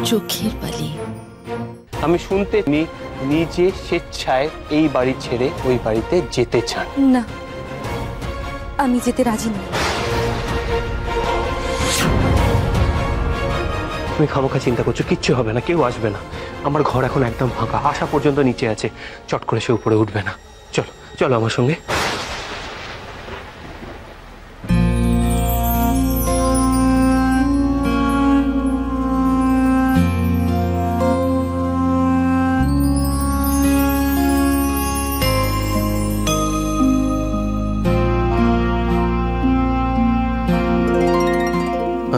চোখের বালি। আমি শুনতে নিজে স্বেচ্ছায় এই বাড়ি ছেড়ে ওই বাড়িতে যেতে চান? না, আমি যেতে রাজি নই। তুমি খামোখা চিন্তা করছো, কিচ্ছু হবে না, কেউ আসবে না। আমার ঘর এখন একদম ফাঁকা, আশা পর্যন্ত নিচে আছে, চট করে সে উপরে উঠবে না। চলো চলো আমার সঙ্গে।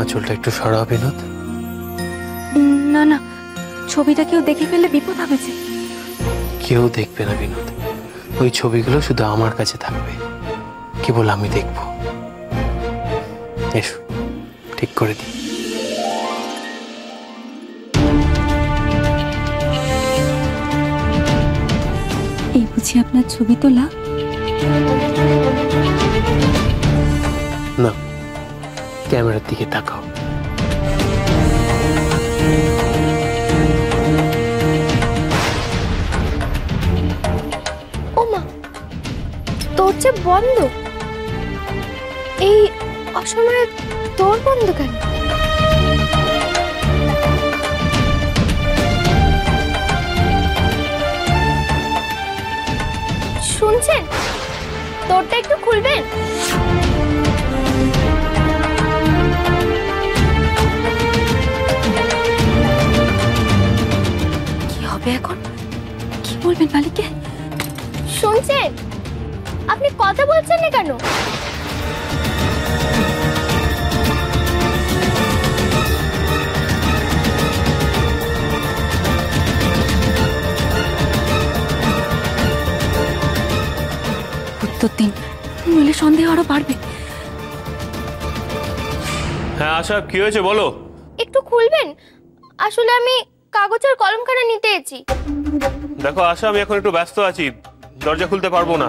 আঁচলটা একটু সরা বিনোদ। না না, ছবিটা কেউ দেখে ফেললে বিপদ হবে যে। কেউ দেখবে না বিনোদ, ওই ছবিগুলো শুধু আমার কাছে থাকবে, কেবল আমি দেখব। এসো ঠিক করে দিই। এই বুঝি আপনার ছবি তোলা? না, ক্যামেরার দিকে তাকাও। ওমা, দরজা বন্ধ। এই অসময়ে দর বন্ধ কেন? শুনছেন? দরটা একটু খুলবেন? এখন কি বলবেন মালিককে? শুনছেন? আপনি কথা বলছেন না কেন? উত্তর দিন, নইলে সন্দেহ আরো বাড়বে। হ্যাঁ আশা, কি হয়েছে বলো। একটু খুলবেন? আসলে আমি কাগজ আর কলমখানা নিতে এসেছি। দেখো আশা, আমি এখন একটু ব্যস্ত আছি, দরজা খুলতে পারবো না।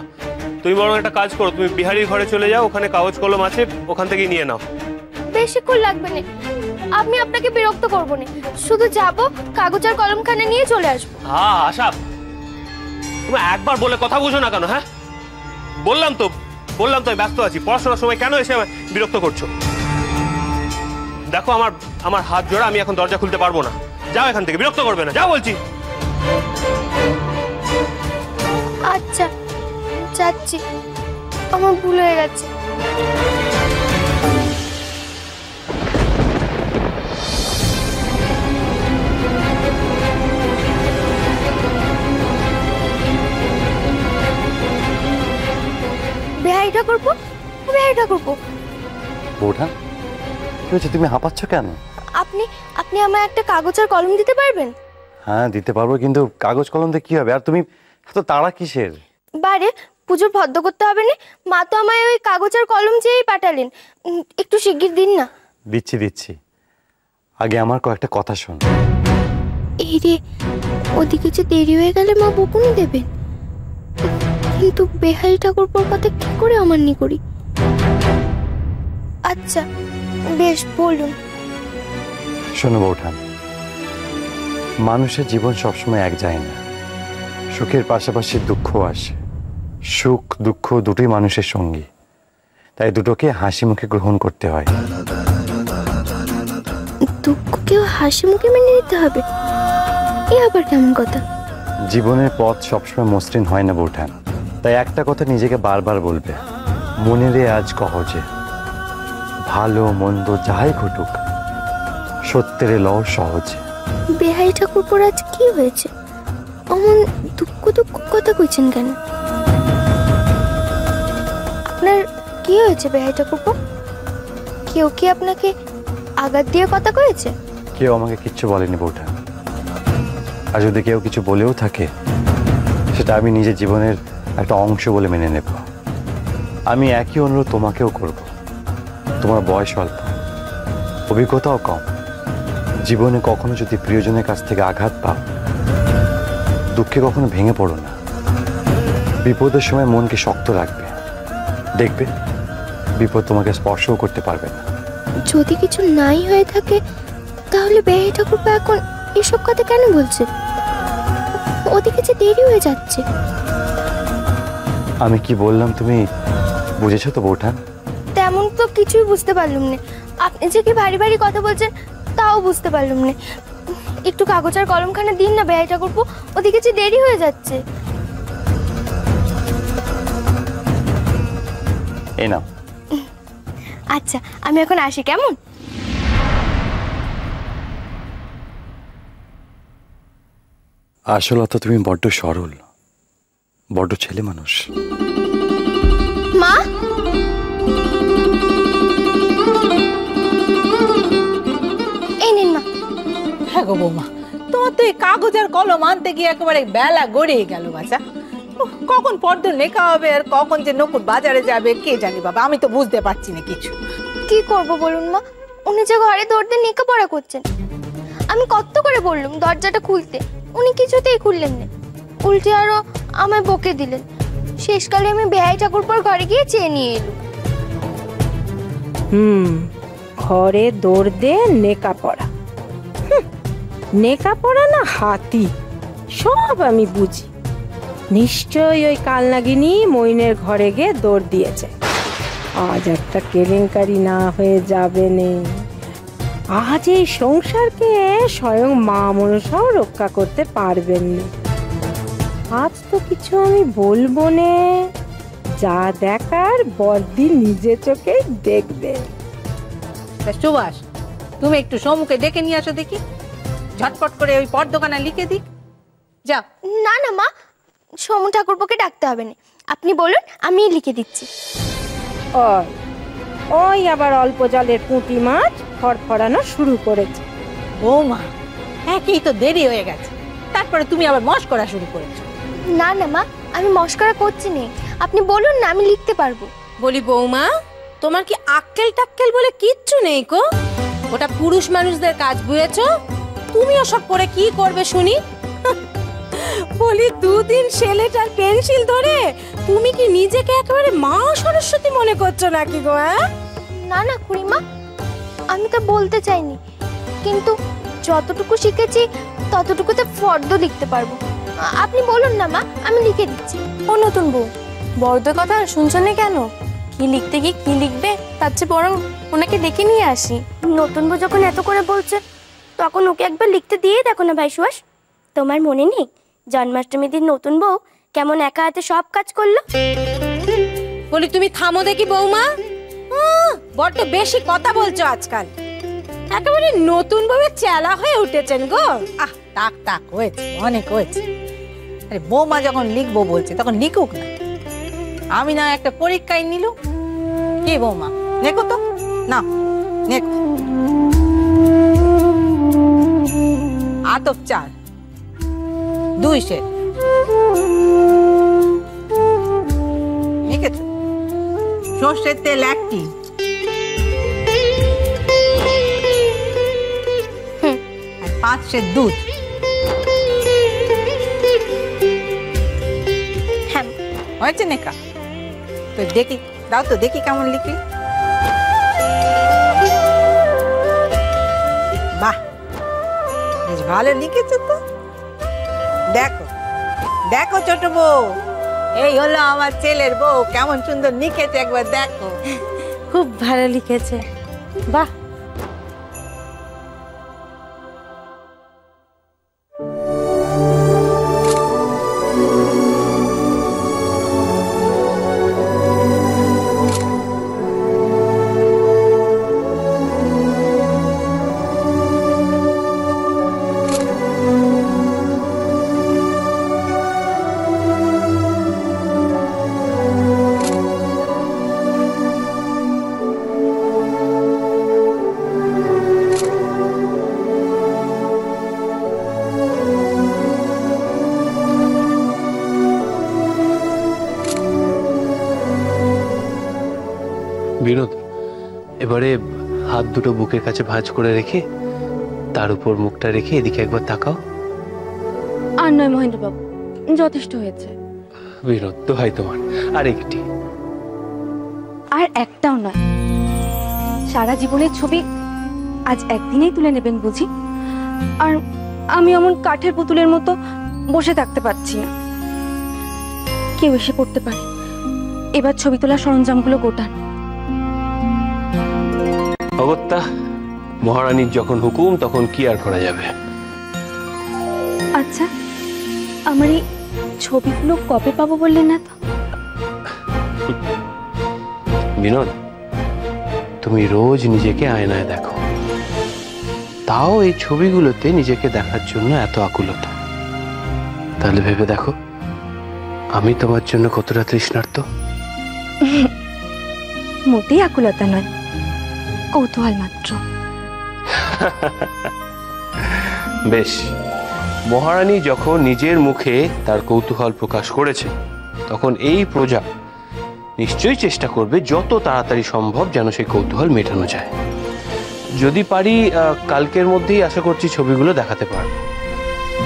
তুমি বরং একটা কাজ করো, তুমি বিহারির ঘরে চলে যাও, ওখানে কাগজ কলম আছে, ওখান থেকে নিয়ে নাও। বেশিক্ষণ লাগবে না, আমি আপনাকে বিরক্ত করবো না, শুধু যাব, কাগজ আর কলমখানা নিয়ে চলে আসবো। হ্যাঁ আশা, তুমি একবার বলে কথা বুঝো না কেন? হ্যাঁ বললাম তো ব্যস্ত আছি। পড়াশোনার সময় কেন এসে বিরক্ত করছো? দেখো আমার হাত জোড়া, আমি এখন দরজা খুলতে পারবো না। যাও এখান থেকে, বিরক্ত করবে না, যাও বলছি। আচ্ছা যাচ্ছি, আমার ভুল হয়ে গেছে। বেহাইটা করবো, বেহাইটা করবো। বৌঠান, কি হয়েছে? তুমি হাঁপাচ্ছ কেন? আপনি আমায় একটা কাগজ আর কলম দিতে পারবেন? হ্যাঁ দিতে পারবো, কিন্তু কাগজ কলম দিয়ে কি হবে? আর তুমি এত তাড়া কিসের? বারে পুজোর ভদ্র করতে হবে না, মা তো আমায় ওই কাগজ আর কলম চেয়েই পাঠালেন, একটু শিগগির দিন না। দিচ্ছি, আগে আমার কয়েকটা কথা শোন। এই রে, ওদিকে যে দেরি হয়ে গেলে মা বকুনি দেবেন, কিন্তু বেহাই ঠাকুরপোর কথা কি করে অমান্য করি? আচ্ছা বেশ, বলুন। শোনো বৌঠান, মানুষের জীবন সবসময় এক যায় না, সুখের পাশাপাশি দুঃখ আসে। সুখ দুঃখ দুটোই মানুষের সঙ্গী, তাই দুটোকে হাসি মুখে গ্রহণ করতে হয়। দুঃখকেও হাসি মুখে মেনে নিতে হবে, এ আবার কেমন কথা? জীবনের পথ সবসময় মসৃণ হয় না বৌঠান, তাই একটা কথা নিজেকে বারবার বলবে, মনে রে আজ কহজে, ভালো মন্দ যাই ঘটুক, সত্যের লও সহজে। বেহাই ঠাকুরপোর আজ কি হয়েছে? অমন দুঃখ কথা কইছেন কেন? আপনার কি হয়েছে বেহাই ঠাকুরপো? কেউ কি আপনাকে আঘাত দিয়ে কথা কয়েছে? কেউ আমাকে কিচ্ছু বলেনি বৌঠান, আর যদি কেউ কিছু বলেও থাকে, সেটা আমি নিজের জীবনের একটা অংশ বলে মেনে নেব। আমি একই অনুরোধ তোমাকেও করব। তোমার বয়স অল্প, অভিজ্ঞতাও কম, জীবনে কখনো যদি প্রিয়জনের কাছ থেকে আঘাত পাও, দুঃখে কখনো ভেঙে পড়ো না। বিপদের সময় মনকে শক্ত রাখবে, দেখবে বিপদ তোমাকে স্পর্শও করতে পারবে না। যদি কিছু নাই হয়ে থাকে তাহলে বেহাই ঠাকুরপো এখন এসব কথা কেন বলছে? ওদিকে যে দেরি হয়ে যাচ্ছে। আমি কি বললাম তুমি বুঝেছো তো বৌঠান? তেমন তো কিছুই বুঝতে পারলুম না। আপনি যে কি ভারী ভারী কথা বলছেন তাও বুঝতে পারলুম না। একটু কাগজ আর কলমখানা দিন না বেহাই ঠাকুরপো, ওদিকে যে দেরি হয়ে যাচ্ছে। এই নাও। আচ্ছা আমি এখন আসি, কেমন? আসলে তো তুমি বড্ড সরল, বড্ড ছেলে মানুষ। মা, এই নিন মা। হ্যাঁ গো বৌমা, তোমার তো এই কাগজ আর কলম আনতে গিয়ে একেবারে বেলা গড়িয়ে গেল বাছা। কখন পর্দ লেখা হবে আর কখন যে নকুর বাজারে যাবে কে জানি বাবা, আমি তো বুঝতে পারছি না কিছু। কি করব বলুন মা, উনি যে ঘরে দৌড়তে লেখাপড়া করছেন। আমি কত করে বললুম দরজাটা খুলতে, উনি কিছুতেই খুললেন না। উল্টে আরো আমায় বকে দিলেন। শেষকালে আমি বেহাই ঠাকুরপোর ঘরে গিয়ে চেয়ে নিয়ে এলুম। ঘরে দৌড় দে নেকা পড়া, নেকা পড়া না হাতি, সব আমি বুঝি। নিশ্চয়ই ওই কালনাগিনী মইনের ঘরে গিয়ে দৌড় দিয়েছে। আজ একটা কেলেঙ্কারি না হয়ে যাবে নে। আজ এই সংসারকে স্বয়ং মা মনসাও রক্ষা করতে পারবেন না। আজ তো কিছু আমি বলবো নে, যা দেখার বড়দি নিজে চোখে দেখবে। সুভাষ, তুমি একটু সমুখে ডেকে নিয়ে আসো দেখি, ঝটপট করে ওই পর্দখানা লিখে দিক। যাও। না না মা, সমু ঠাকুরপোকে ডাকতে হবে না, আপনি বলুন আমি লিখে দিচ্ছি। ওই ওই আবার অল্প জলের পুঁটি মাছ ফড়ফড়ানো শুরু করেছে। বৌমা, একই তো দেরি হয়ে গেছে, তারপরে তুমি আবার মশকরা শুরু করেছো। না না মা, আমি মশকরা করছি না, আপনি বলুন না, আমি লিখতে পারবো। বলি বৌমা, তোমার কি আক্কেল টাক্কেল বলে কিচ্ছু নেই গো? ওটা পুরুষ মানুষদের কাজ, বুঝেছো? তুমি ওসব করে কি করবে শুনি? বলি দুদিন সেলেট আর পেন্সিল ধরে তুমি কি নিজেকে একেবারে মা সরস্বতী মনে করছো নাকি গো? না না খুড়িমা, আমি তো বলতে চাইনি, কিন্তু যতটুকু শিখেছি ততটুকুতে ফর্দ লিখতে পারবো। আপনি বলুন না মা, আমি লিখে দিচ্ছি। ও নতুন বউ, বড়দের কথা শুনছেন না কেন? কি লিখতে গিয়ে কি লিখবে, তার চেয়ে বরং ওনাকে ডেকে নিয়ে আসি। নতুন বউ যখন এত করে বলছে তখন ওকে একবার লিখতে দিয়ে দেখো না ভাই সুভাষ। তোমার মনে নেই জন্মাষ্টমী দিন নতুন বউ কেমন একা হাতে সব কাজ করলো? বলি তুমি থামো দেখি বৌমা, বড্ড বেশি কথা বলছো আজকাল। একেবারে নতুন বউয়ের চেলা হয়ে উঠেছেন গো। আহ, টাক টাক হয়েছে, অনেক হয়েছে। আরে বৌমা যখন লিখবো বলছে তখন লিখুক না, আমি না একটা পরীক্ষায় নিল। কি বৌমা, লেখো তো না, লেখো। আতপ চাল 2 সের লিখেছো। সর্ষের তেল 1 টি, আর 5 সের দুধ। হ্যাঁ হয়েছে নেকা? তো দেখি, দাও তো দেখি কেমন লিখি। বাহ, বেশ ভালো লিখেছো তো। দেখো দেখো ছোট বউ, এই হলো আমার ছেলের বউ, কেমন সুন্দর লিখেছে একবার দেখো। খুব ভালো লিখেছে, বাহ। বিনোদ, এবারে হাত দুটো বুকের কাছে ভাঁজ করে রেখে তার উপর মুখটা রেখে এদিকে একবার তাকাও। আর নয় মহেন্দ্রবাবু, যথেষ্ট হয়েছে। বিনোদ, দোহাই তোমার, আর একটি। আর একটাও নয়, সারা জীবনের ছবি আজ একদিনেই তুলে নেবেন বুঝি? আর আমি এমন কাঠের পুতুলের মতো বসে থাকতে পারছি না। কেউ এসে পড়তে পারে, এবার ছবি তোলার সরঞ্জামগুলো গোটান। অগত্যা মহারানীর যখন হুকুম তখন কি আর করা যাবে। আচ্ছা, আমার এই ছবিগুলো কবে পাবো বললেন না তো? বিনোদ, তুমি রোজ নিজেকে আয়নায় দেখো, তাও এই ছবিগুলোতে নিজেকে দেখার জন্য এত আকুলতা। তাহলে ভেবে দেখো আমি তোমার জন্য কতটা তৃষ্ণার্ত। মোটেই আকুলতা নয়, কৌতূহল মাত্র। বেশ, মহারানী যখন নিজের মুখে তার কৌতূহল প্রকাশ করেছে তখন এই প্রজা নিশ্চয়ই চেষ্টা করবে যত তাড়াতাড়ি সম্ভব যেন সেই কৌতূহল মেটানো যায়। যদি পারি কালকের মধ্যেই আশা করছি ছবিগুলো দেখাতে পারবো।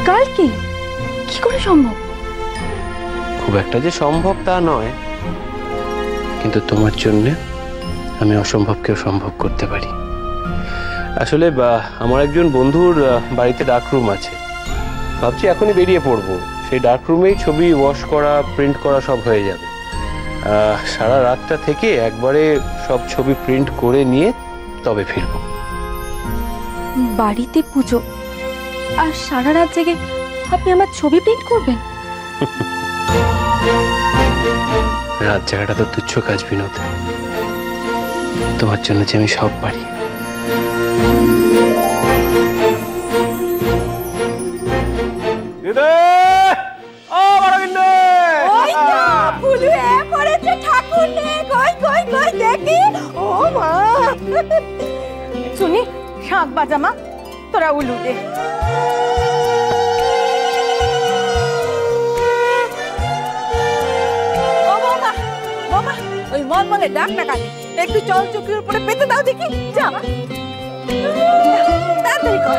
কালকে কি করে সম্ভব? খুব একটা যে সম্ভব তা নয়, কিন্তু তোমার জন্য আমি অসম্ভবকেও সম্ভব করতে পারি। আসলে আমার একজন বন্ধুর বাড়িতে ডার্করুম আছে, ভাবছি এখনই বেরিয়ে পড়বো। সেই ডার্করুমেই ছবি ওয়াশ করা, প্রিন্ট করা সব হয়ে যাবে। সারা রাতটা থেকে একবারে সব ছবি প্রিন্ট করে নিয়ে তবে ফিরবো। বাড়িতে পুজো আর সারা রাত জেগে আপনি আমার ছবি প্রিন্ট করবেন? রাত জায়গাটা তো তুচ্ছ কাজ বিনোদ, তোমার জন্য যে আমি সব পারি। শুনি শাঁখ বাজামা, তোরা উলু দে। ওই মলমলে ডাকটা কানে একটু জল চোখের উপরে পেতে দাও দেখি। যা তাড়াতাড়ি কর,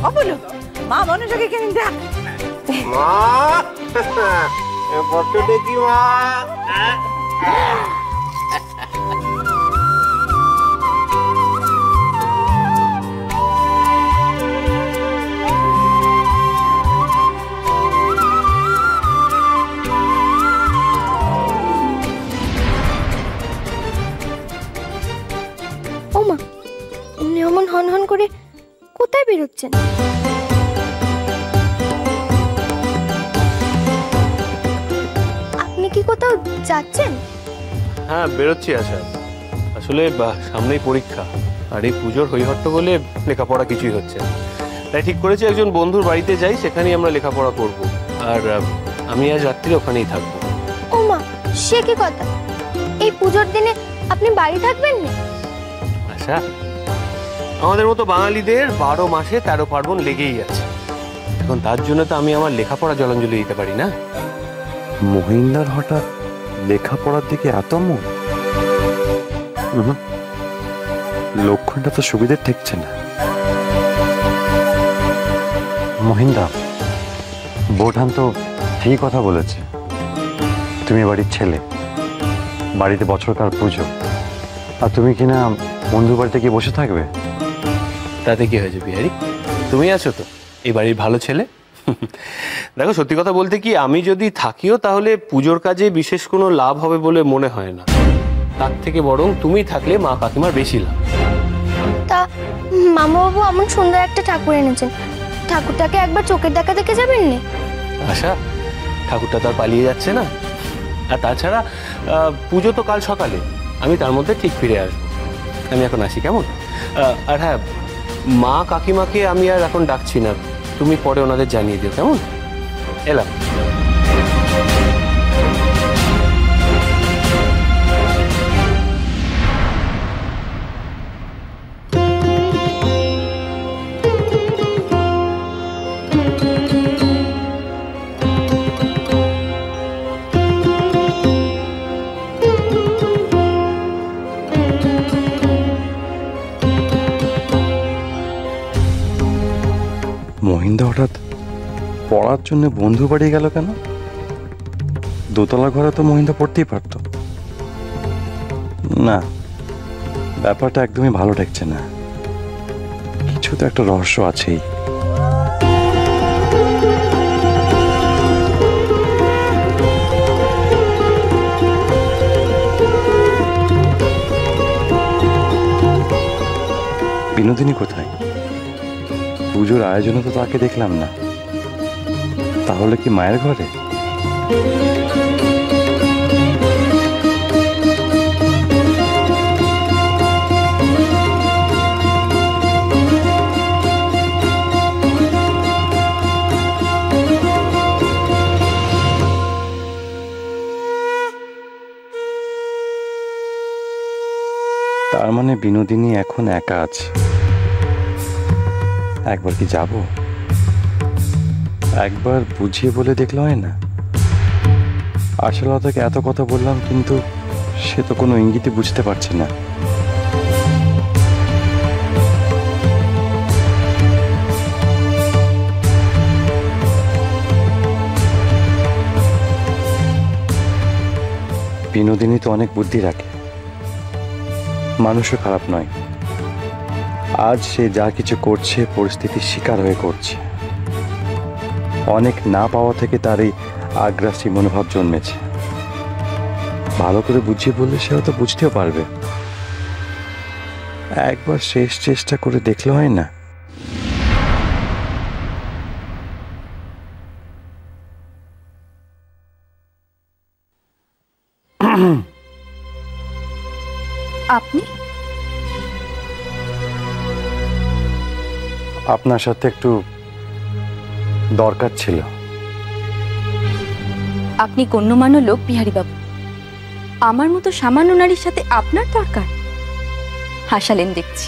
অবলো মা মনোযোগে কেন দেখ। মা ফটো দেখি মা। ওমা, উনি এমন হন হন করে কোথায় বেরোচ্ছেন? আপনি কি কোথাও যাচ্ছেন? হ্যাঁ, বেরোচ্ছি। আসলে সামনেই পরীক্ষা, আর এই পুজোর হইহট্টগোলে লেখাপড়া কিছুই হচ্ছে না। তাই ঠিক করেছি একজন বন্ধুর বাড়িতে যাই, সেখানেই আমরা লেখাপড়া করব। আর আমি আজ রাত্রি ওখানেই থাকবো। ওমা, সে কি কথা! এই পুজোর দিনে আপনি বাড়ি থাকবেন না? আচ্ছা, আমাদের মতো বাঙালিদের 12 মাসে 13 পার্বণ লেগেই আছে। এখন তার জন্য তো আমি আমার লেখাপড়া জলাঞ্জলি দিতে পারি না। মহিন্দার হঠাৎ লেখাপড়ার দিকে এত মন? লক্ষণটা তো সুবিধের ঠেকছে না। মহিন্দা, বোঠান তো ঠিকই কথা বলেছে। তুমি বাড়ির ছেলে, বাড়িতে বছরকার পুজো, আর তুমি কিনা বন্ধুর বাড়িতে গিয়ে বসে থাকবে? তাতে কি হয়েছে বিহারি? তুমি আছো তো এই বাড়ির ভালো ছেলে। দেখো, সত্যি কথা বলতে কি, আমি যদি থাকিও তাহলে পুজোর কাজে বিশেষ কোনো লাভ হবে বলে মনে হয় না। তার থেকে বরং তুমি থাকলে মা কাকিমার বেশি লাভ। তা মামাবাবু এমন সুন্দর একটা ঠাকুর এনেছেন, ঠাকুরটাকে একবার চোখের দেখা দেখে যাবেন না? আশা, ঠাকুরটা তো আর পালিয়ে যাচ্ছে না। আর তাছাড়া পুজো তো কাল সকালে, আমি তার মধ্যে ঠিক ফিরে আসবো। আমি এখন আসি, কেমন? আর হ্যাঁ, মা কাকিমাকে আমি আর এখন ডাকছি না, তুমি পরে ওনাদের জানিয়ে দিও, কেমন? এলাম। মহিন্দা হঠাৎ পড়ার জন্য বন্ধু বাড়ি গেল কেন? দোতলা ঘরে তো মহিন্দা পড়তেই পারত। না, ব্যাপারটা একদমই ভালো ঠেকছে না। কিছু তো একটা রহস্য আছেই। বিনোদিনী কোথায়? পুজোর আয়োজনে তো তাকে দেখলাম না। তাহলে কি মায়ের ঘরে? তার মানে বিনোদিনী এখন একা আছে। একবার কি যাব? একবার বুঝিয়ে বলে দেখলে হয় না? আশালতাকে এত কথা বললাম, কিন্তু সে তো কোনো ইঙ্গিতই বুঝতে পারছে না। বিনোদিনী তো অনেক বুদ্ধি রাখে, মানুষও খারাপ নয়। আজ সে যা কিছু করছে পরিস্থিতির শিকার হয়ে করছে। অনেক না পাওয়া থেকে তার এই আগ্রাসী মনোভাব জন্মেছে। ভালো করে বুঝিয়ে বললে সে হয়তো বুঝতেও পারবে। একবার শেষ চেষ্টা করে দেখলে হয় না? আপনি? আপনার সাথে একটু দরকার ছিল। আপনি গণ্যমান্য লোক বিহারী বাবু, আমার মতো সামান্য নারীর সাথে আপনার দরকার? হাসালেন দেখছি।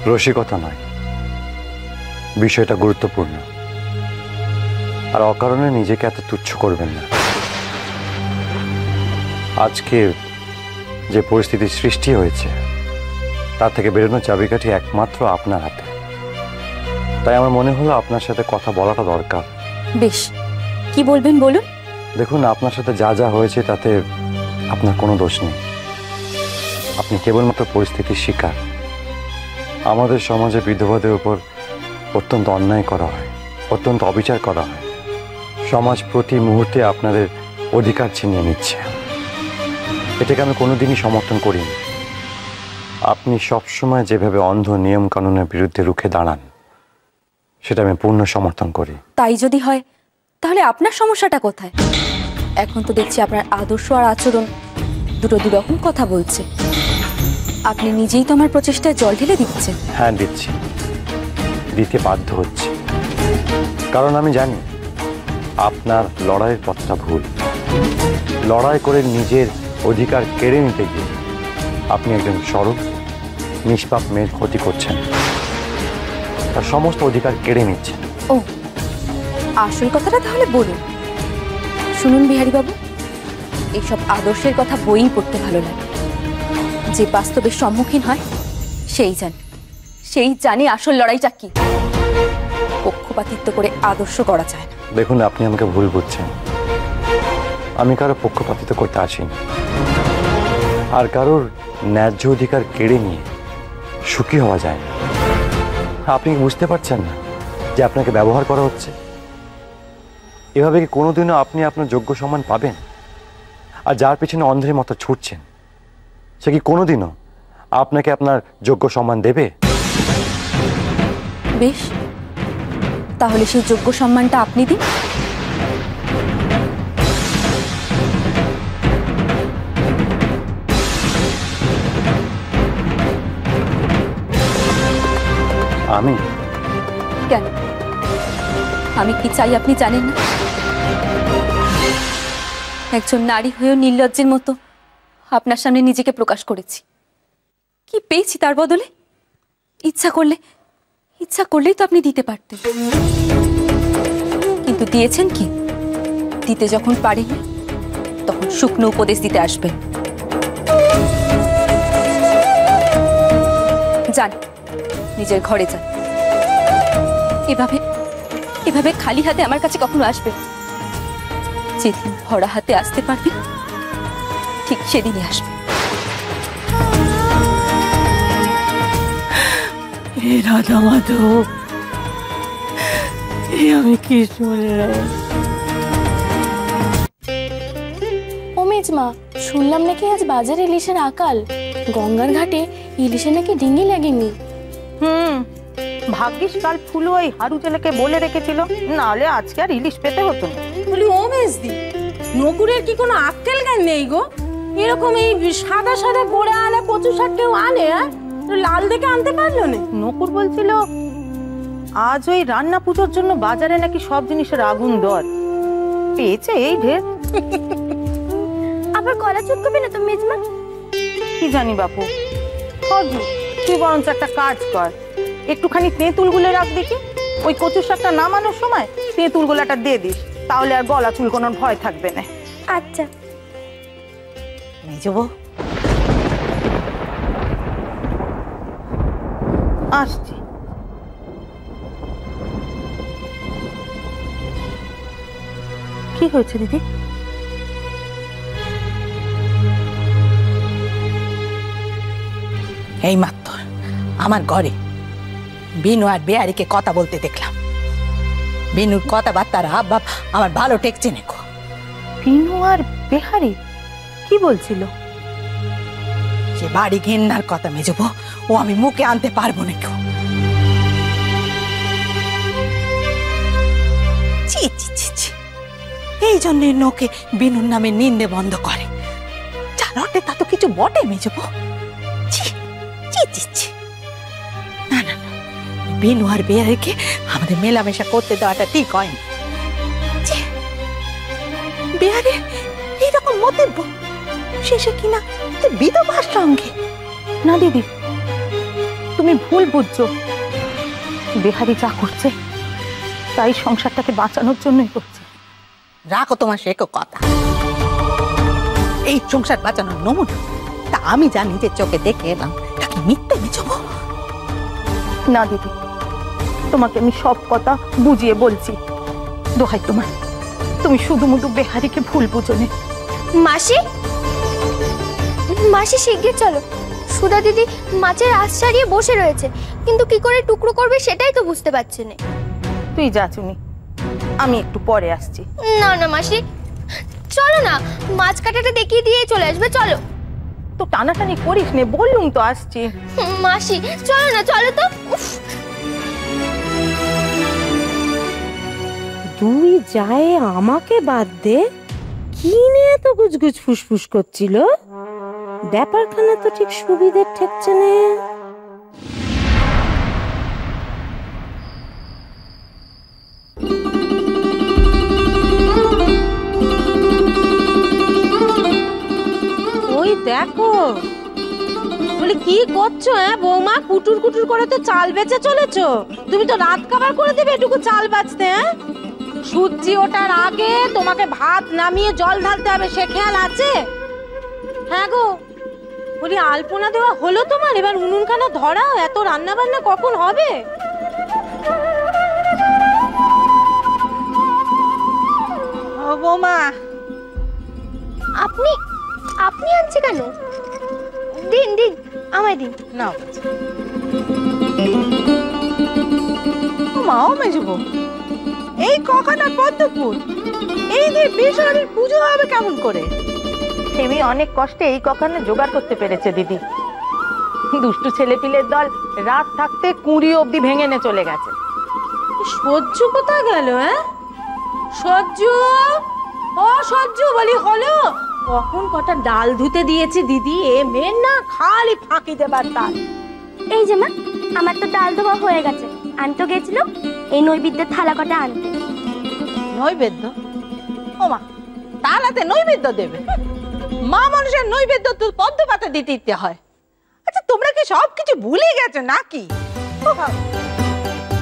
রসিকতা নয়, বিষয়টা গুরুত্বপূর্ণ। আর অকারণে নিজেকে এত তুচ্ছ করবেন না। আজকে যে পরিস্থিতির সৃষ্টি হয়েছে তার থেকে বেরোনোর চাবিকাঠি একমাত্র আপনার হাতে। তাই আমার মনে হলো আপনার সাথে কথা বলাটা দরকার। বেশ, কি বলবেন বলুন। দেখুন, আপনার সাথে যা যা হয়েছে তাতে আপনার কোনো দোষ নেই। আপনি কেবলমাত্র পরিস্থিতির শিকার। আমাদের সমাজে বিধবাদের উপর অত্যন্ত অন্যায় করা হয়, অত্যন্ত অবিচার করা হয়। সমাজ প্রতি মুহূর্তে আপনাদের অধিকার ছিনিয়ে নিচ্ছে। এটাকে আমি কোনোদিনই সমর্থন করিনি। আপনি সবসময় যেভাবে অন্ধ নিয়ম কানুনের বিরুদ্ধে রুখে দাঁড়ান, সেটা আমি পূর্ণ সমর্থন করি। তাই যদি হয় তাহলে আপনার সমস্যাটা কোথায়? এখন তো দেখছি আপনার আদর্শ আর আচরণ দুটো দুরকম কথা বলছে। আপনি নিজেই তো আমার প্রচেষ্টায় জল ঢেলে দিচ্ছেন। হ্যাঁ, দিচ্ছি, দিতে বাধ্য হচ্ছে। কারণ আমি জানি আপনার লড়াইয়ের পথটা ভুল। লড়াই করে নিজের অধিকার কেড়ে নিতে গিয়ে আপনি একজন সরল নিষ্পাপ মেয়ের ক্ষতি করছেন, তার সমস্ত অধিকার কেড়ে নিচ্ছেন। ও, আসল কথাটা তাহলে বলুন। শুনুন বিহারী বাবু, এইসব আদর্শের কথা বইই পড়তে ভালো লাগে। যে বাস্তবের সম্মুখীন হয় সেই জানে আসল লড়াইটা কি। পক্ষপাতিত্ব করে আদর্শ করা যায় না। দেখুন, আপনি আমাকে ভুল বুঝছেন। আমি কারো পক্ষপাতিত্ব করতে আসিনি। আর কারোর ন্যায্য অধিকার কেড়ে নিয়ে সুখী হওয়া যায় না। আপনি বুঝতে পারছেন না যে আপনাকে ব্যবহার করা হচ্ছে? এভাবে কি কোনোদিনও আপনি আপনার যোগ্য সম্মান পাবেন? আর যার পিছনে অন্ধের মতো ছুটছেন, সে কি কোনোদিনও আপনাকে আপনার যোগ্য সম্মান দেবে? বেশ, তাহলে সেই যোগ্য সম্মানটা আপনি দিন। আমি কেন? আমি কি চাই আপনি জানেন না? একজন নারী হয়েও নির্লজ্জের মতো আপনার সামনে নিজেকে প্রকাশ করেছি। কি পেয়েছি তার বদলে? ইচ্ছা করলেই তো আপনি দিতে পারতেন, কিন্তু দিয়েছেন কি? দিতে যখন পারেনি তখন শুকনো উপদেশ দিতে আসবেন। যান, নিজের ঘরে যান। এভাবে এভাবে খালি হাতে আমার কাছে কখনো আসবে না। যেদিন ভরা হাতে আসতে পারবে ঠিক সেদিনই আসবে। রাধা মাধব, আমি কি শুনলাম? ও মেজমা, শুনলাম নাকি আজ বাজারে ইলিশের আকাল। গঙ্গার ঘাটে ইলিশে নাকি ডিঙি লাগেনি। ভাগ্যিস কাল ফুলু ওই হারু ছেলেকে বলে রেখেছিল, নাহলে আজকে আর ইলিশ পেতে হতো না। বলি ও মেজদি, নকুরের কি কোনো আক্কেল জ্ঞান নেই গো? এরকম এই সাদা সাদা গোড়া আনা কচু শাক কেউ আনে? লাল দেখে আনতে পারলো না। নকুর বলছিল আজ ওই রান্না পুজোর জন্য বাজারে নাকি সব জিনিসের আগুন দর পেয়েছে এই ঢের। আবার গলা চুটকবে না তো মেজমা? কি জানি বাপু। সজু, তুই বরঞ্চ একটা কাজ কর, একটুখানি তেঁতুল গুলে রাখ দেখি। ওই কচু শাকটা নামানোর সময় তেঁতুল গোলাটা দিয়ে দিস, তাহলে আর গলা চুলকোনোর ভয় থাকবে না। আচ্ছা। মেজবো আসছি। কি হয়েছে দিদি? এই মাত্র আমার ঘরে বিনু আর বেয়ারিকে কথা বলতে দেখলাম। বিনুর কথাবার্তার হাবভাব আমার ভালো টেকছে না। বিনু আর বেহারি কি বলছিল? সে বাড়ি ঘেন্নার কথা মেজবো, ও আমি মুখে আনতে পারবো না কেউ। ছি ছি ছি ছি, এই জন্য নোকে বিনুর নামে নিন্দে বন্ধ করে। যা রটে তা তো কিছু বটে মেজবো। ছি ছি ছি ছি, না না না, বিনু আর বেয়ারিকে আমাদের মেলামেশা করতে দেওয়াটা ঠিক হয়নি। বেয়ারে এইরকম মন্তব্য, শেষে কিনা বিধবার সঙ্গে। না দিদি, তুমি ভুল বুঝছো। বেহারি যা করছে তাই সংসারটাকে বাঁচানোর জন্যই করছে। রাখো তোমার সে কথা। এই সংসার বাঁচানোর নমুনা তা আমি জানি, যে চোখে দেখে এলাম, তাকে মিথ্যে মিছবো না দিদি, তোমাকে আমি সব কথা বুঝিয়ে বলছি। দোহাই তোমার, তুমি শুধু মুধু বেহারিকে ভুল বুঝো নে। মাসি, মাসি শিগগির চলো। সুধা দিদি মাছের আঁশ ছাড়িয়ে বসে রয়েছে, কিন্তু কি করে টুকরো করবে সেটাই তো বুঝতে পারছি না। তুই যা চুনি, আমি একটু পরে আসছি। না না মাসি, চলো না, মাছ কাটাটা দেখিয়ে দিয়ে চলে আসবে। চলো। তো টানাটানি করিস নে, বললুম তো আসছি। মাসি চলো না, চলো তো। দুই যায় আমাকে বাদ দে, কি নিয়ে এত গুজগুজ ফুসফুস করছিল? ব্যাপারখানা তো ঠিক সুবিধের ঠেকছে না। ওই দেখো, বলি কি করছো? বৌমা, কুটুর কুটুর করে তো চাল বেচে চলেছো। তুমি তো রাত খাবার করে দেবে এটুকু চাল বাঁচতে। সূর্যি ওঠার আগে তোমাকে ভাত নামিয়ে জল ঢালতে হবে, সে খেয়াল আছে? হ্যাঁ গো, বলি আলপনা দেওয়া হলো তোমার? এবার উনুনখানা ধরাও, এত রান্না বান্না কখন হবে? ও বৌমা, আপনি আপনি আনছে কেন? দিন দিন, আমায় দিন। নাও। মাও মেজবো, এই কখন আর পদ্মপুর, এই যে বিশ্বরীর পুজো হবে কেমন করে? সেমি অনেক কষ্টে এই কখনো জোগাড় করতে পেরেছে দিদি। দুষ্টু ছেলেপিলের দল রাত থাকতে কুঁড়ি অবধি ভেঙে নে চলে গেছে। সহ্য কোথায় গেল? সহ্য, ও সহ্য, বলি হলো কখন কটা ডাল ধুতে দিয়েছি দিদি, এ মেয়ের না খালি ফাঁকি দেবার তাল। এই যে মা, আমার তো ডাল ধোয়া হয়ে গেছে, আনতে গেছিল এই নৈবেদ্যের থালা কটা আনতে। নৈবেদ্য? ও মা, তালাতে নৈবেদ্য দেবে? মা মানুষের নৈবেদ্য তো পদ্ম পাতা দিতে দিতে হয়। আচ্ছা, তোমরা কি সব কিছু ভুলে গেছো নাকি?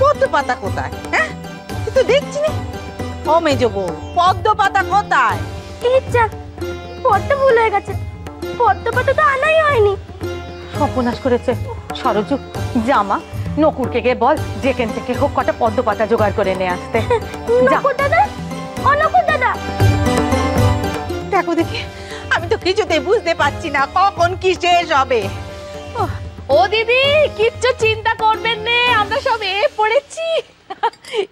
পদ্ম পাতা কোথায়? হ্যাঁ, তো দেখছি না। ও মেজবো, পদ্ম পাতা কোথায়? ইচ্ছা, পদ্ম ভুল হয়ে গেছে, পদ্ম পাতা তো আনাই হয়নি। সর্বনাশ করেছে। সরজু, জামা নকুরকে গিয়ে বল যেখান থেকে হোক কটা পদ্ম পাতা জোগাড় করে নিয়ে আসতে। যা। নকুর দাদা, ও নকুর দাদা, দেখো দেখি, আমি তো কিছুতেই বুঝতে পারছি না কখন কি শেষ হবে। ও দিদি, কিচ্ছু চিন্তা করবেন না, আমরা সব পড়েছি।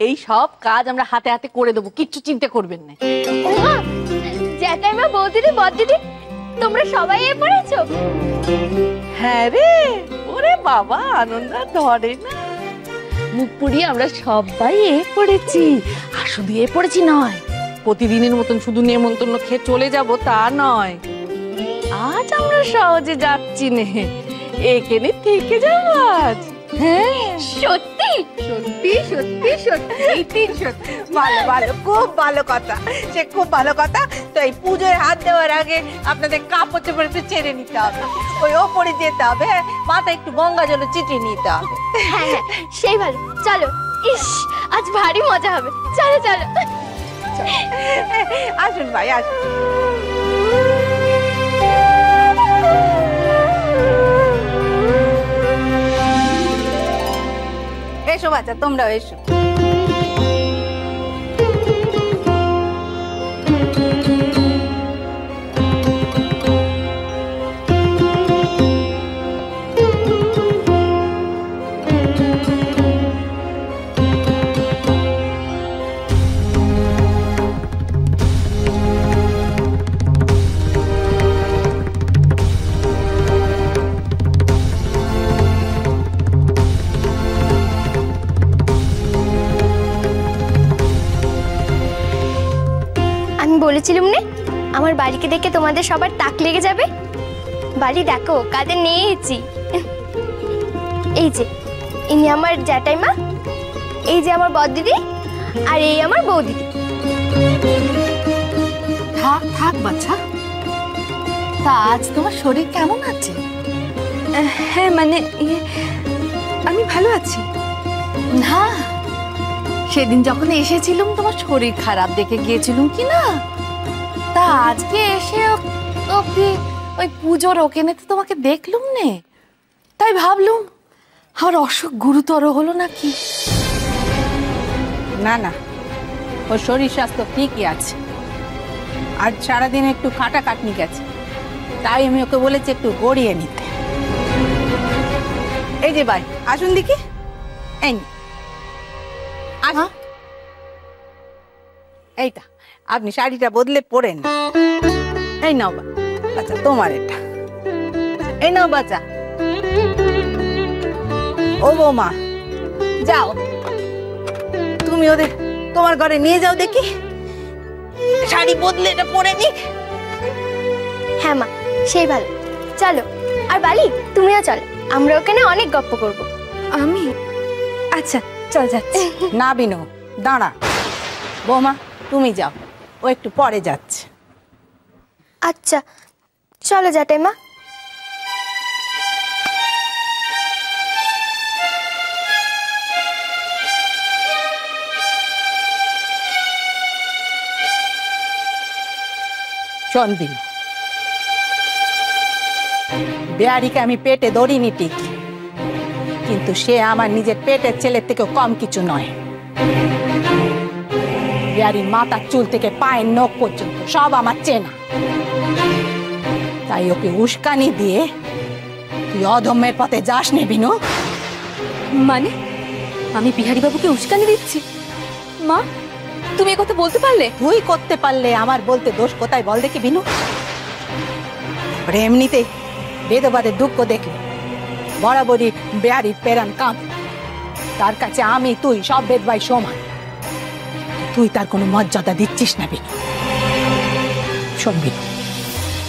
এই সব কাজ আমরা হাতে হাতে করে দেবো, কিচ্ছু চিন্তা করবেন না। ওমা, জ্যাঠাইমা, বৌদিদি, বড়দিদি, তোমরা সবাই পড়েছো? হ্যাঁ রে, ওরে বাবা, আনন্দ ধরে না। মুখ পুড়িয়ে আমরা সবাই পড়েছি। আর শুধু পড়েছি নয়, প্রতিদিনের মতন শুধু নেমন্তন্ন খেয়ে চলে যাব তা নয়। আজ আমরা সহজে যাচ্ছি নে, এখানে থেকে যাব আজ। হ্যাঁ সত্যি সত্যি সত্যি সত্যি সত্যি। ভালো ভালো, খুব ভালো কথা, সে খুব ভালো কথা। তো এই পুজোয় হাত দেওয়ার আগে আপনাদের কাপড় চোপড় একটু ছেড়ে নিতে হবে, ওই ওপরে যেতে হবে, মাথায় একটু গঙ্গা জলে চিটিয়ে নিতে হবে। হ্যাঁ হ্যাঁ, সেই ভালো। চলো, ইস আজ ভারী মজা হবে। চলো চলো। আসুন ভাই, আসুন। এসো বাচ্চা, তোমরাও এসো। বলেছিলাম না, আমার বাড়িকে দেখে তোমাদের সবার তাক লেগে যাবে। বাড়ি দেখো কাদের নিয়েছি। এই যে ইনি আমার জ্যাঠাইমা, এই যে আমার বড়দিদি, আর এই আমার বৌদিদি। থাক থাক বাচ্চা, তা আজ তোমার শরীর কেমন আছে? হ্যাঁ মানে আমি ভালো আছি। না, সেদিন যখন এসেছিলাম তোমার শরীর খারাপ দেখে গিয়েছিলাম কি না, তা আজকে এসে অব্দি ওই পুজোর ওখানে তো তোমাকে দেখলুম নে, তাই ভাবলুম আমার অসুখ গুরুতর হলো নাকি। না না, ওর শরীর স্বাস্থ্য ঠিকই আছে। আজ সারাদিন একটু খাটাখাটনি গেছে, তাই আমি ওকে বলেছি একটু গড়িয়ে নিতে। এই যে ভাই, আসুন দেখি। এই এইটা আপনি শাড়িটা বদলে পরেন। এই নাও বাচ্চা, তোমার এটা। এই নাও বাচ্চা। ও বৌমা, যাও তুমি ওদের তোমার ঘরে নিয়ে যাও দেখি, শাড়ি বদলে এটা পরে নিক। হ্যাঁ মা, সেই ভালো। চলো, আর বালি তুমিও চলো, আমরা ওখানে অনেক গপ্প করব। আমি? আচ্ছা চল যাচ্ছি। না বিনু, দাঁড়া। বৌমা তুমি যাও, ও একটু পরে যাচ্ছে। আচ্ছা চলো জ্যাঠাইমা। শোন বিনু, বেয়ারিকে আমি পেটে ধরিনি ঠিক, কিন্তু সে আমার নিজের পেটের ছেলের থেকেও কম কিছু নয়। বেয়ারির মাথার চুল থেকে পায়ের নখ পর্যন্ত সব আমার চেনা। তাই ওকে উস্কানি দিয়ে তুই অধম্যের পথে যাস নে বিনু। মানে আমি বিহারী বাবুকে উস্কানি দিচ্ছি? মা, তুমি এ কথা বলতে পারলে? তুই করতে পারলে আমার বলতে দোষ কোথায় বল দেখি বিনু। এমনিতে বেদবাদের দুঃখ দেখলে বরাবরই বেয়ারির পেরান কাঁদে। তার কাছে আমি তুই সব বেদ ভাই সমান, তুই তার কোনো মর্যাদা দিচ্ছিস না বিনু। শোন বিনু,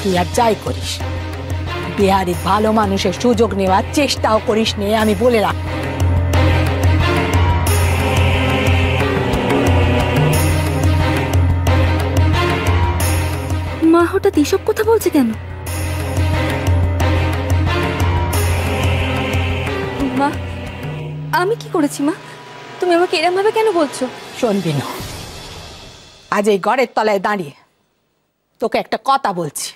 তুই আর যাই করিস, বেয়ারির ভালো মানুষের সুযোগ নেওয়ার চেষ্টাও করিস নে, আমি বলে রাখ। মা হঠাৎ এসব কথা বলছে কেন? মা, আমি কি করেছি মা? তুমি আমাকে এরম ভাবে কেন বলছো? শোন বিনু, আজ এই ঘরের তলায় দাঁড়িয়ে তোকে একটা কথা বলছি।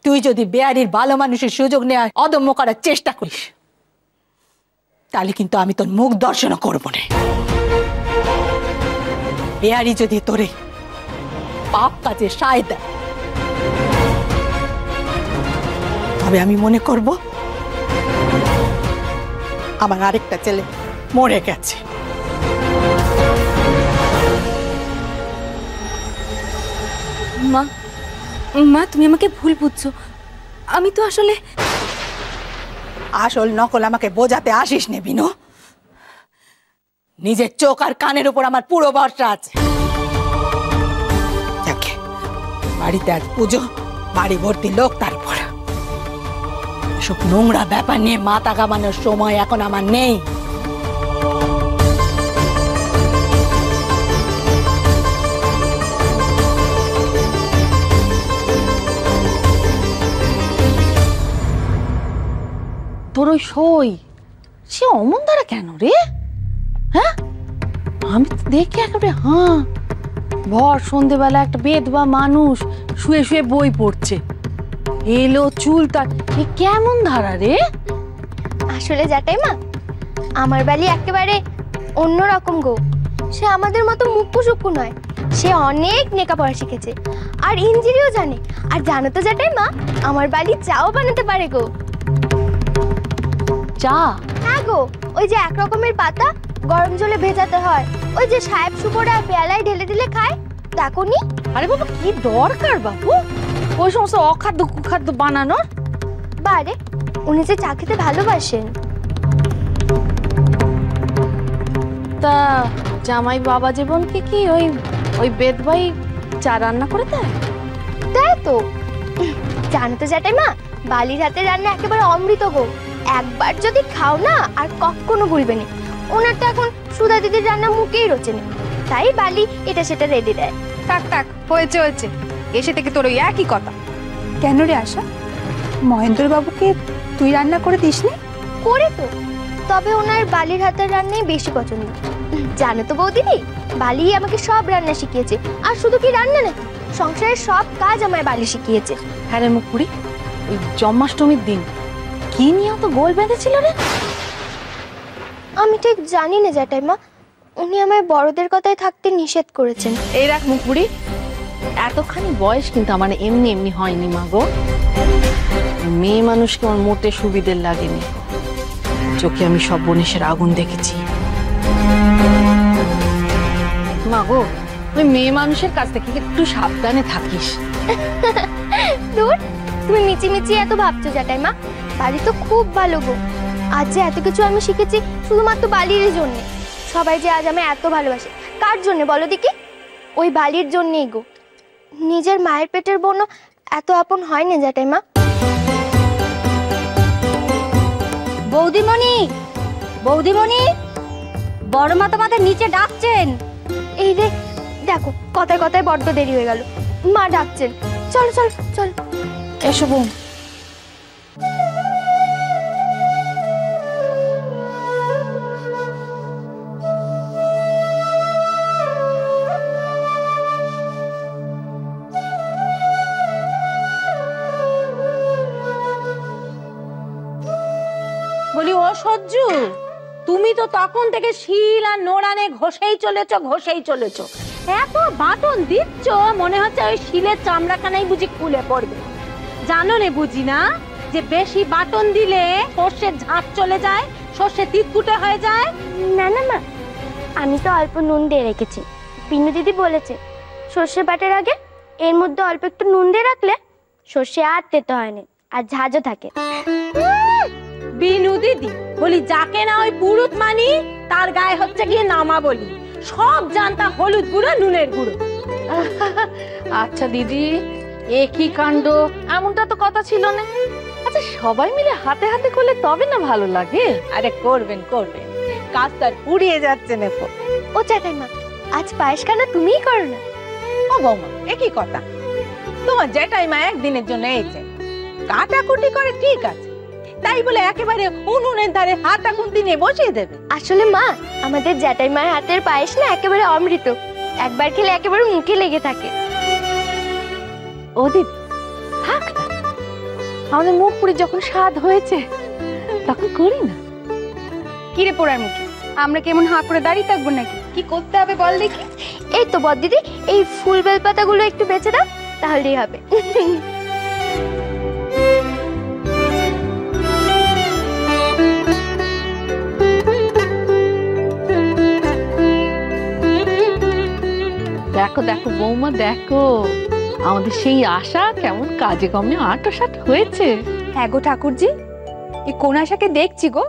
তুই যদি বেয়ারির ভালো মানুষের সুযোগ নেওয়ার অদম্য করার চেষ্টা করিস, তাহলে কিন্তু আমি তোর মুখ দর্শন করবো না। বেয়ারি যদি তোরে পাপ কাজে সায় দেয়, তবে আমি মনে করব আমার আরেকটা ছেলে মরে গেছে। মা, মা তুমি আমাকে ভুল বুঝছো। আমি তো আসলে আসল নকল আমাকে বোঝাতে আসিস নে বিনু। নিজের চোখ আর কানের উপর আমার পুরো ভরসা আছে। যাকে বাড়িতে আজ পুজো, বাড়ি ভর্তি লোক, তারপর এসব নোংরা ব্যাপার নিয়ে মাথা ঘামানোর সময় এখন আমার নেই। তোর ওই সই সে অমন দ্বারা কেন রে? হ্যাঁ, আমি তো দেখি একেবারে ভর সন্ধেবেলা একটা বেধবা মানুষ শুয়ে শুয়ে বই পড়ছে, এলো চুল তার, এ কেমন ধারা রে? আসলে জ্যাঠাইমা, আমার বালি একেবারে অন্যরকম গো। সে আমাদের মতো মুক্কু নয়, সে অনেক লেখাপড়া শিখেছে আর ইঞ্জিনিও জানে। আর জানো তো জ্যাঠাইমা, আমার বালি চাও বানাতে পারে গো। চা? হ্যাঁ গো, ওই যে এক রকমের পাতা গরম জলে ভেজাতে হয়, ওই যে সাহেব সুপোরা পেয়ালায় ঢেলে দিলে খায়, দেখো নি? আরে বাবা, কি দরকার বাবু ওই সমস্ত অখাদ্য কুখাদ্য বানানোর? বারে, উনি যে চা খেতে ভালোবাসেন। তা জামাই বাবা জীবনকে কি ওই ওই বেদবাই চা রান্না করে দেয়? তাই তো। জানো তো জ্যাঠাইমা, বালির হাতে রান্না একেবারে অমৃত গো। একবার যদি খাও না আর কখনো ভুলবে না। ওনার তো এখন সুধা দিদির রান্না মুখেই রোচে না, তাই বালি এটা সেটা রেডি দেয়। থাক থাক, হয়েছে হয়েছে, এসে থেকে তোর ওই একই কথা। কেন রে আশা, মহেন্দ্র বাবুকে তুই রান্না করে দিসনি? করে তো, তবে ওনার বালির হাতের রান্নাই বেশি পছন্দ। জানো তো বৌদিদি, বালি আমাকে সব রান্না শিখিয়েছে। আর শুধু কি রান্না না, সংসারের সব কাজ আমায় বালি শিখিয়েছে। হ্যাঁ রে মুকুড়ি, ওই জন্মাষ্টমীর দিন কি নিয়ে তো গোল বেঁধেছিল রে? আমি ঠিক জানি না জ্যাঠাইমা, উনি আমায় বড়দের কথায় থাকতে নিষেধ করেছেন। এই রাখ মুকুড়ি, এতখানি বয়স কিন্তু আমার এমনি এমনি হয়নি মা গো। মেয়ে মানুষকে আমার মোটে সুবিধের লাগেনি, চোখে আমি সব বনেশের আগুন দেখেছি মা গো। ওই মেয়ে মানুষের কাছ থেকে একটু সাবধানে থাকিস। দূর, তুমি মিচি মিচি এত ভাবছো জ্যাঠাইমা, বালি তো খুব ভালো গো। আজ যে এত কিছু আমি শিখেছি শুধুমাত্র বালির জন্য। সবাই যে আজ আমি এত ভালোবাসে, কার জন্য বলো দেখি? ওই বালির জন্যই গো। নিজের মায়ের পেটের বোনও এত আপন হয় না জ্যাঠাইমা। বৌদিমণি, বৌদিমণি, বড় মা তোমাদের নিচে ডাকছেন। এই রে, দেখো কথায় কথায় বড্ড দেরি হয়ে গেল, মা ডাকছেন। চলো চলো চলো, এসো বোন। বলি ও সজ্জু, তুমি তো তখন থেকে শিল আর নোড়ানে ঘষেই চলেছো। এত বাটন দিচ্ছ, মনে হচ্ছে ওই শিলের চামড়াখানাই বুঝি খুলে পড়বে। জানো নে বুঝি না যে বেশি বাটন দিলে সর্ষের ঝাঁপ চলে যায়, সর্ষে তিতকুটে হয়ে যায়। না না মা, আমি তো অল্প নুন দিয়ে রেখেছি। বিনু দিদি বলেছে সর্ষে বাটার আগে এর মধ্যে অল্প একটু নুন দিয়ে রাখলে সর্ষে আর তেতো হয় না, আর ঝাঁঝও থাকে। বিনু দিদি বলি, যাকে না ওই পুরুত মানি তার গায়ে হচ্ছে গিয়ে নামা বলি। সব জানতা হলুদ গুঁড়ো নুনের গুঁড়ো। আচ্ছা দিদি, একই কাণ্ড, এমনটা তো কথা ছিল না। আচ্ছা সবাই মিলে হাতে হাতে করলে তবে না ভালো লাগে। আরে করবেন, কাজ তো আর পুড়িয়ে যাচ্ছে না। ও জ্যাঠাইমা, আজ পায়েস খানা তুমিই করো না? ও বৌমা, একই কথা। তোমার জ্যাঠাইমা একদিনের জন্য এসেছে, কাটাকুটি করে ঠিক আছে, তাই বলে একেবারে উনুনের ধারে হাতা খুন্তি নিয়ে বসিয়ে দেবে? আসলে মা, আমাদের জ্যাঠাইমার হাতের পায়েস না একেবারে অমৃত, একবার খেলে একেবারে মুখে লেগে থাকে। ও দিদি থাক না, আমাদের মুখ পুরি যখন স্বাদ হয়েছে তখন করি না। কিরে পোড়ার মুখে, আমরা কেমন হাঁ করে দাঁড়িয়ে থাকবো নাকি? কি করতে হবে বল দেখি। এই তো বড় দিদি, এই ফুল বেলপাতাগুলো একটু বেচে দাও, তাহলেই হবে। দেখো দেখো বৌমা, দেখো আমাদের সেই আশা কেমন কাজে কমে আটোসাট হয়েছে। হ্যাঁ গো ঠাকুরজি, এই কোন আশাকে দেখছি গো?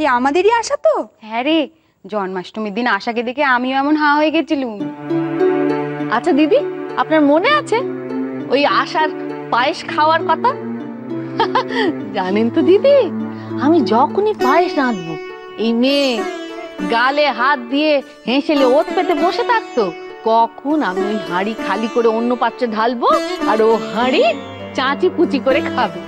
এই আমাদেরই আশা তো? হ্যাঁ রে, জন্মাষ্টমীর দিন আশাকে দেখে আমিও এমন হাঁ হয়ে গেছিলুম। আচ্ছা দিদি, আপনার মনে আছে ওই আশার পায়েস খাওয়ার কথা? জানেন তো দিদি, আমি যখনই পায়েস রাঁধবো এই মেয়ে গালে হাত দিয়ে হেসেলে ওত পেতে বসে থাকতো, কখন আমি ওই হাঁড়ি খালি করে অন্য পাত্রে ঢালবো আর ও হাঁড়ি চাঁচি পুচি করে খাবে।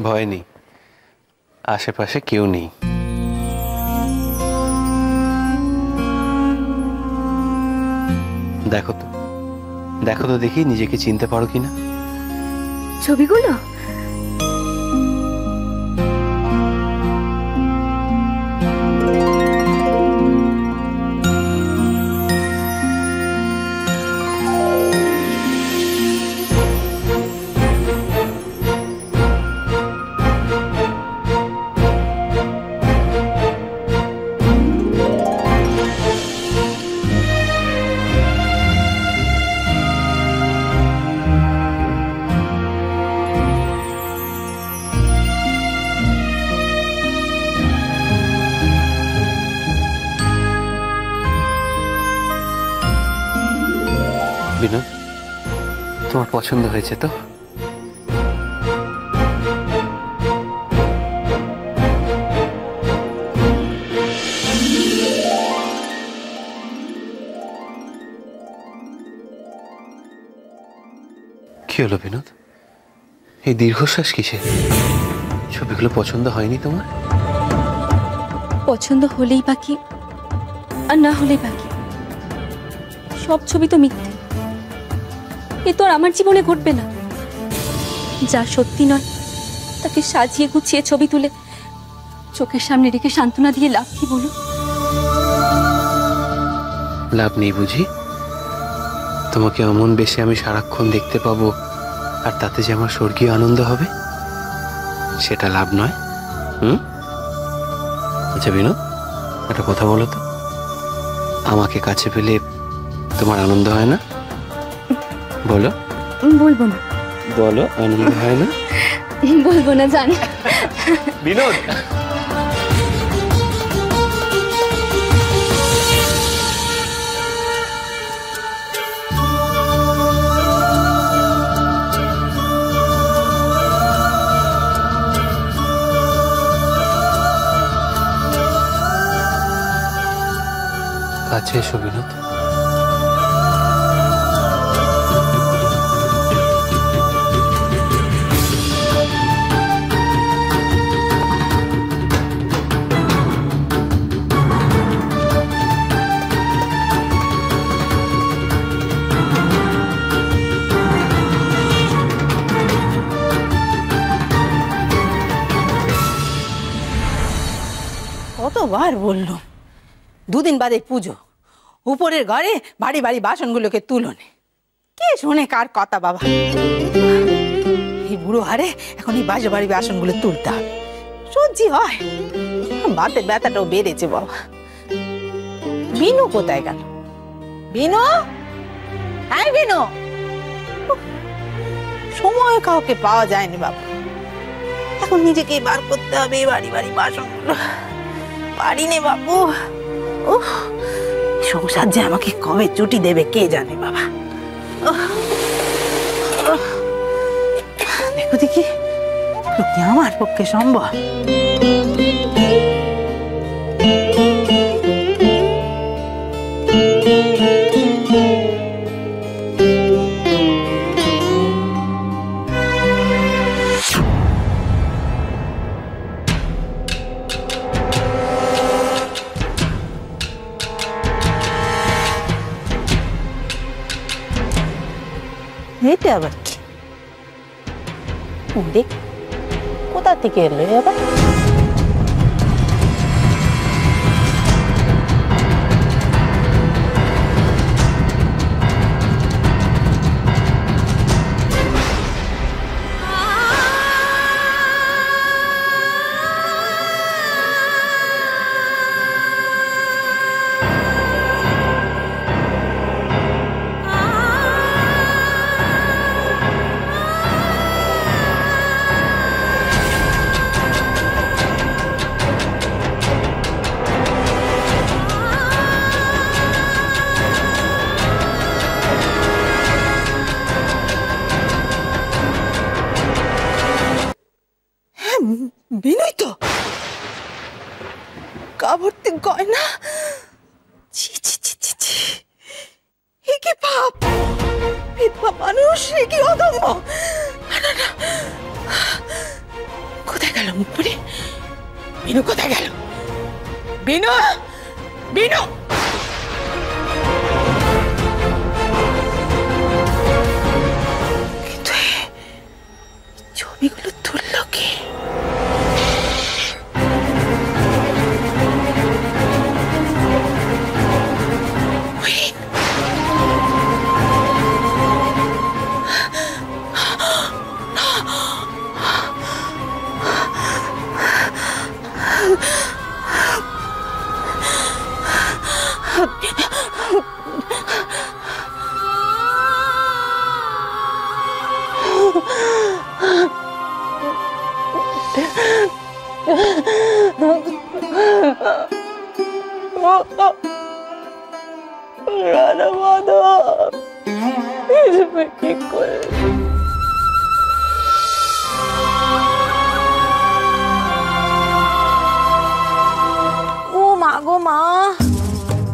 ভয় নেই, আশেপাশে কেউ নেই। দেখো তো, দেখো তো দেখি নিজেকে চিনতে পারো কিনা। ছবিগুলো বিনোদ, তোমার পছন্দ হয়েছে তো? কি হলো বিনোদ, এই দীর্ঘশ্বাস কিসের? ছবিগুলো পছন্দ হয়নি তোমার? পছন্দ হলেই বাকি আর না হলেই বাকি, সব ছবি তো মিথ্যে। এ তো আর আমার জীবনে ঘটবে না। যা সত্যি নয় তাকে সাজিয়ে গুছিয়ে ছবি তুলে চোখের সামনে রেখে সান্ত্বনা দিয়ে লাভ কি বলো? লাভ নেই বুঝি? তোমাকে অমন বেশি আমি সারাক্ষণ দেখতে পাবো আর তাতে যে আমার স্বর্গীয় আনন্দ হবে, সেটা লাভ নয়। আচ্ছা বিনোদ, একটা কথা বলো তো, আমাকে কাছে পেলে তোমার আনন্দ হয় না? বলো। বলবো না। বলো, আনন্দ হয় না? বলবো না, জানি। বিনোদ, কাছে এসো বিনোদ। কতবার বললো দুদিন বাদে পুজো, উপরের ঘরে ভারী ভারী বাসনগুলোকে তুলোনে। কে শোনে কার কথা বাবা? এই বুড়ো হারে এখন এই বাসে ভারী বাসনগুলো তুলতে হবে, সহ্যি হয়? বাতের ব্যথাটাও বেড়েছে বাবা। বিনু কোথায় গেল? বিনু, হ্যাঁ বিনু, সময় কাউকে পাওয়া যায়নি বাবা। এখন নিজেকে বার করতে হবে এই ভারী ভারী বাসনগুলো। পারি নে বাবু। উফ, সংসার যে আমাকে কবে ছুটি দেবে কে জানে বাবা। দেখো দেখি কি আমার পক্ষে সম্ভব। এটা আবার কি? দেখ কোথা থেকে এলো আবার? বিনয় তো কাবর্তে গয়না। ছি ছি ছি ছি ছি, এ কি পাপ! বিধবা মানুষ, এ কি অদম্য! না না, কোথায় গেল মুখপুরি? বিনু কোথায় গেল? বিনু, বিনু! কিন্তু ছবিগুলো তুলল কে?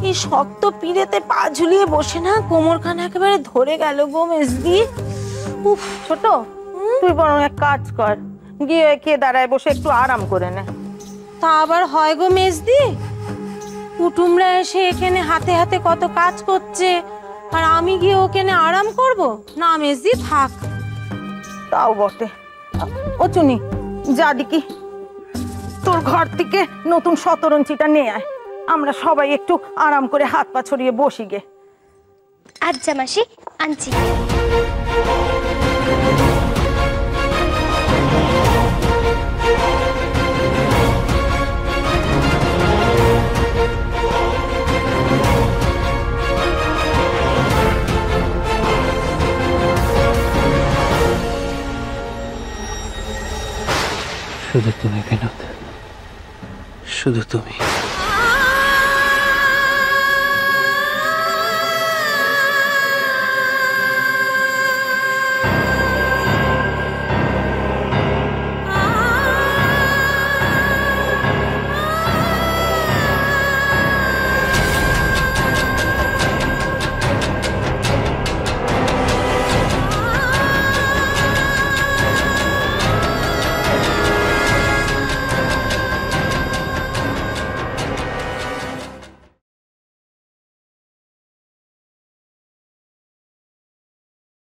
এই শক্ত পিড়েতে পা ঝুলিয়ে বসে না কোমরখানা একেবারে ধরে গেল গো মেজদি। উফ, ছোট তুই বরং এক কাজ কর, গিয়ে খেয়ে দাঁড়ায় বসে একটু আরাম করে নে। তা আবার হয় গো মেজদি? কুটুমরা এসে এখানে হাতে হাতে কত কাজ করছে, আর আমি গিয়ে ওখানে আরাম করব? না মেজদি, থাক। তাও বটে। ও চুনি, যা দেখি তোর ঘর থেকে নতুন শতরঞ্চিটা নিয়ে আয়, আমরা সবাই একটু আরাম করে হাত পা ছড়িয়ে বসি গে। আচ্ছা মাসি, আনছি। শুধু তুমি বিনোদ, শুধু তুমি।